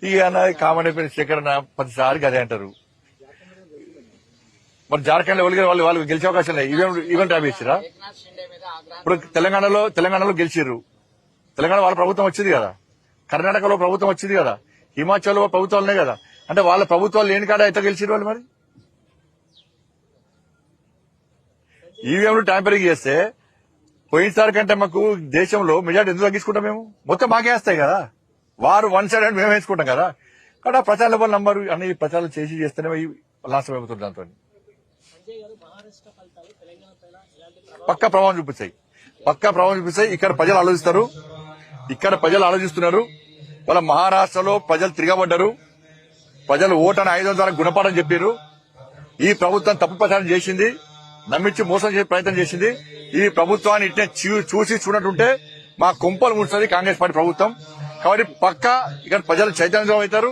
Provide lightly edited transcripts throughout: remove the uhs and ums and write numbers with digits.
ఇక కామన్ అయిపోయిన శేఖరణ ప్రతిసారి అదే అంటారు. మరి జార్ఖండ్ లో వాళ్ళు గెలిచే అవకాశం లేదు. ఈవెంట్ హామీ ఇచ్చిరా? ఇప్పుడు తెలంగాణలో గెలిచిర్రు. తెలంగాణ వాళ్ళ ప్రభుత్వం వచ్చింది కదా, కర్ణాటకలో ప్రభుత్వం వచ్చింది కదా, హిమాచల్లో ప్రభుత్వాలు ఉన్నాయి కదా. అంటే వాళ్ళ ప్రభుత్వాలు లేని కాడ ఎట్లా గెలిచిరు వాళ్ళు? మరి ఈవీఎంలు ట్యాంపరింగ్ చేస్తే పోయినసారి కంటే మాకు దేశంలో మెజార్టీ ఎందుకు తగ్గించుకుంటాం? మేము మొత్తం మాకే వేస్తాయి కదా, వారు వన్ సైడ్ అని మేము వేసుకుంటాం కదా. కానీ ఆ ప్రచార లెవెల్ నంబరు అన్ని ప్రచారం చేస్తేనే లాస్ట్ అయిపోతుంది. దాంతో పక్కా ప్రభావం చూపిస్తాయి. ఇక్కడ ప్రజలు ఆలోచిస్తున్నారు. వాళ్ళ మహారాష్ట్రలో ప్రజలు తిరగబడ్డారు. ప్రజలు ఓటని 500 ద్వారా గుణపాఠం చెప్పారు. ఈ ప్రభుత్వం తప్పు ప్రచారం చేసింది, నమ్మించి మోసం చేసే ప్రయత్నం చేసింది. ఈ ప్రభుత్వాన్ని ఇట్నే చూసి చూడటుంటే మా కొంపలు ముడుస్తుంది కాంగ్రెస్ పార్టీ ప్రభుత్వం. కాబట్టి పక్కా ఇక్కడ ప్రజలు చైతన్యం అవుతారు.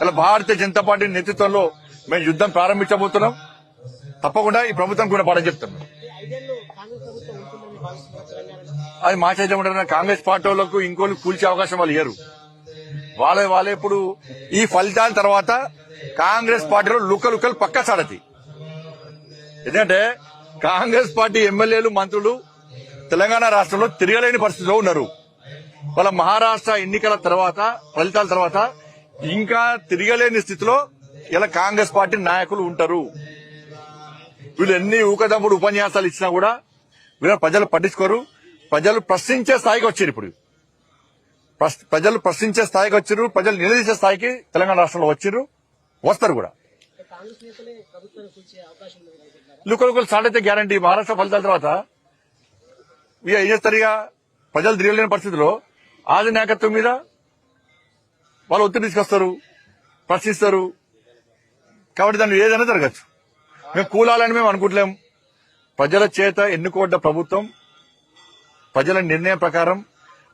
ఇలా భారతీయ జనతా పార్టీ నేతృత్వంలో మేము యుద్దం ప్రారంభించబోతున్నాం. తప్పకుండా ఈ ప్రభుత్వం గుణపాఠం చెప్తున్నాం. అది మా చైతన్యం ఉంటారు. కాంగ్రెస్ పార్టీ వాళ్ళకు ఇంకోళ్ళు కూల్చే అవకాశం వాళ్ళు ఇయ్యరు. వాళ్ళే ఇప్పుడు ఈ ఫలితాల తర్వాత కాంగ్రెస్ పార్టీలో లుక్కలు పక్కా సాడతాయి. ఎందుకంటే కాంగ్రెస్ పార్టీ ఎమ్మెల్యేలు మంత్రులు తెలంగాణ రాష్ట్రంలో తిరగలేని పరిస్థితిలో ఉన్నారు. వాళ్ళ మహారాష్ట్ర ఎన్నికల తర్వాత ఫలితాల తర్వాత ఇంకా తిరగలేని స్థితిలో ఇలా కాంగ్రెస్ పార్టీ నాయకులు ఉంటారు. వీళ్ళు ఎన్ని ఊకదమ్ముడు ఉపన్యాసాలు ఇచ్చినా కూడా వీళ్ళ ప్రజలు పట్టించుకోరు. ప్రజలు ప్రశ్నించే స్థాయికి వచ్చారు. ఇప్పుడు ప్రజలు ప్రశ్నించే స్థాయికి వచ్చారు. ప్రజలు నిలదీసే స్థాయికి తెలంగాణ రాష్ట్రంలో వచ్చారు, వస్తారు కూడా. లుకలు స్టార్ట్ అయితే గ్యారంటీ. మహారాష్ట్ర ఫలితాల తర్వాత ఇక ఏం చేస్తారు? ఇక ప్రజలు తిరగలేని పరిస్థితిలో ఆది నాయకత్వం మీద వాళ్ళు ఒత్తిడి తీసుకొస్తారు, ప్రశ్నిస్తారు. కాబట్టి దాన్ని ఏదైనా జరగచ్చు. మేము కూలాలని మేము అనుకుంటలేం. ప్రజల చేత ఎన్నుకోబడ్డ ప్రభుత్వం ప్రజల నిర్ణయం ప్రకారం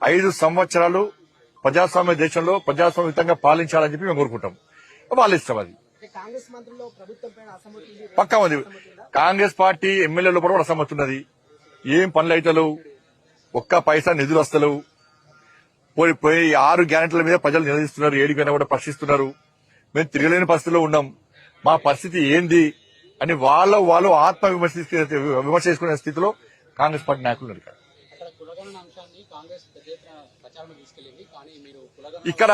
5 సంవత్సరాలు ప్రజాస్వామ్య దేశంలో ప్రజాస్వామ్యంగా పాలించాలని చెప్పి మేము కోరుకుంటాం. వాళ్ళు ఇస్తాం. అది పక్కా ఉంది. కాంగ్రెస్ పార్టీ ఎమ్మెల్యేల కూడా అసమ్మతి ఉన్నది. ఏం పనులు అయితలేవు, ఒక్క పైసా నిధులు వస్తలేవు. పోయి 6 గ్యారెంటీల మీద ప్రజలు నిలదీస్తున్నారు, 7 కన్నా కూడా ప్రశ్నిస్తున్నారు. మేము తిరగలేని పరిస్థితిలో ఉన్నాం, మా పరిస్థితి ఏంది అని వాళ్ళు ఆత్మ విమర్శ చేసుకునే స్థితిలో కాంగ్రెస్ పార్టీ నాయకులు ఉన్నారు. ఇక్కడ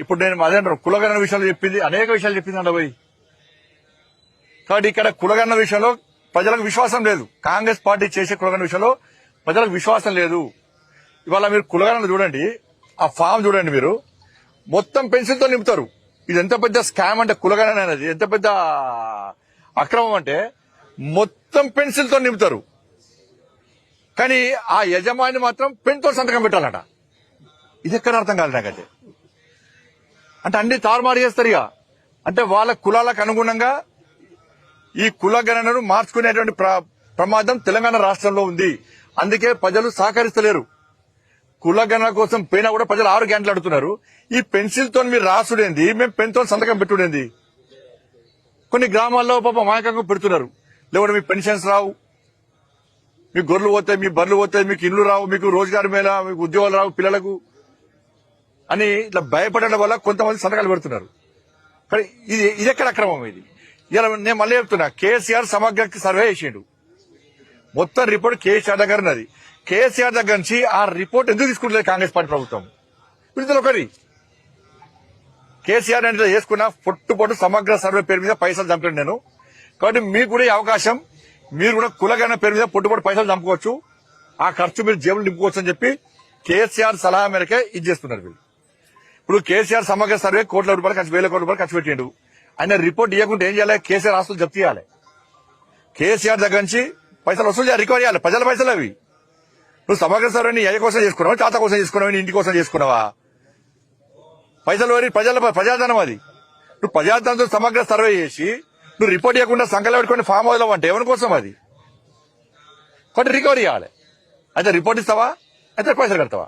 ఇప్పుడు నేను అదే అంటారు, కులగణన విషయంలో చెప్పింది, అనేక విషయాలు చెప్పింది అండి పోయి. కాబట్టి ఇక్కడ కులగణన విషయంలో ప్రజలకు విశ్వాసం లేదు. కాంగ్రెస్ పార్టీ చేసే కులగణన విషయంలో ప్రజలకు విశ్వాసం లేదు. ఇవాళ మీరు కులగణన చూడండి, ఆ ఫామ్ చూడండి, మీరు మొత్తం పెన్సిల్ తో నింపుతారు. ఇది ఎంత పెద్ద స్కామ్ అంటే కులగణన అనేది ఎంత పెద్ద అక్రమం అంటే మొత్తం పెన్సిల్ తో నింపుతారు. కానీ ఆ యజమాని మాత్రం పెన్ తో సంతకం పెట్టాలట. ఇది ఎక్కడ అర్థం కాదు నాకైతే. అంటే అన్ని తారుమారు చేస్తారు. ఇక అంటే వాళ్ళ కులాలకు అనుగుణంగా ఈ కులగణనను మార్చుకునేటువంటి ప్రమాదం తెలంగాణ రాష్ట్రంలో ఉంది. అందుకే ప్రజలు సహకరిస్తలేరు. కులగణన కోసం పోయినా కూడా ప్రజలు 6 గంటలు అడుగుతున్నారు. ఈ పెన్సిల్ తో మీరు రాసుడేంది, మేము పెన్ తో సంతకం పెట్టుడేంది. కొన్ని గ్రామాల్లో పాప మాయకంగా పెడుతున్నారు. లేకపోతే మీకు పెన్షన్స్ రావు, మీకు గొర్రెలు పోతాయి, మీ బర్రెలు పోతాయి, మీకు ఇండ్లు రావు, మీకు రోజుగారి మేళ, మీకు ఉద్యోగాలు రావు పిల్లలకు అని ఇట్లా భయపడడం వల్ల కొంతమంది సంతకాలు పెడుతున్నారు. కానీ ఇది ఎక్కడ అక్రమం? ఇది ఇలా నేను మళ్ళీ చెప్తున్నా, కేసీఆర్ సమగ్ర సర్వే చేసిండు. మొత్తం రిపోర్ట్ కేసీఆర్ దగ్గర ఉన్నది. కేసీఆర్ దగ్గర నుంచి ఆ రిపోర్ట్ ఎందుకు తీసుకుంటలేదు కాంగ్రెస్ పార్టీ ప్రభుత్వం? వీళ్ళతో ఒకటి కేసీఆర్ అంటే చేసుకున్న పొట్టు సమగ్ర సర్వే పేరు మీద పైసలు చంపాను నేను. కాబట్టి మీకు కూడా ఈ అవకాశం, మీరు కూడా కులగణన పేరు మీద పొట్టు పైసలు చంపుకోవచ్చు, ఆ ఖర్చు మీరు జేబులు నింపుకోవచ్చు అని చెప్పి కేసీఆర్ సలహా మేరకే ఇది చేస్తున్నారు వీళ్ళు. ఇప్పుడు కేసీఆర్ సమగ్ర సర్వే కోట్ల రూపాయలు 1,000 కోట్ల రూపాయలు ఖర్చు పెట్టిండు. ఆయన రిపోర్ట్ ఇవ్వకుంటే ఏం చేయాలి? కేసీఆర్ ఆస్తులు జప్తు చేయాలి. కేసీఆర్ దగ్గర నుంచి పైసలు వసూలు చేయాలి, రికవర్ చేయాలి. ప్రజల పైసలు అవి. నువ్వు సమగ్ర సర్వేని అయ్య కోసం చేసుకున్నావా, తాత కోసం చేసుకున్నావా, ఇంటి కోసం చేసుకున్నావా? పైసలు ప్రజాధనం అది. నువ్వు ప్రజాధనంతో సమగ్ర సర్వే చేసి నువ్వు రిపోర్ట్ ఇవ్వకుండా సంఖ్యలో పెట్టుకుని ఫామ్ హౌస్ అంటే ఎవరి కోసం అది? కాబట్టి రికవరీ చేయాలి. అయితే రిపోర్ట్ ఇస్తావా, అయితే పైసలు కడతావా?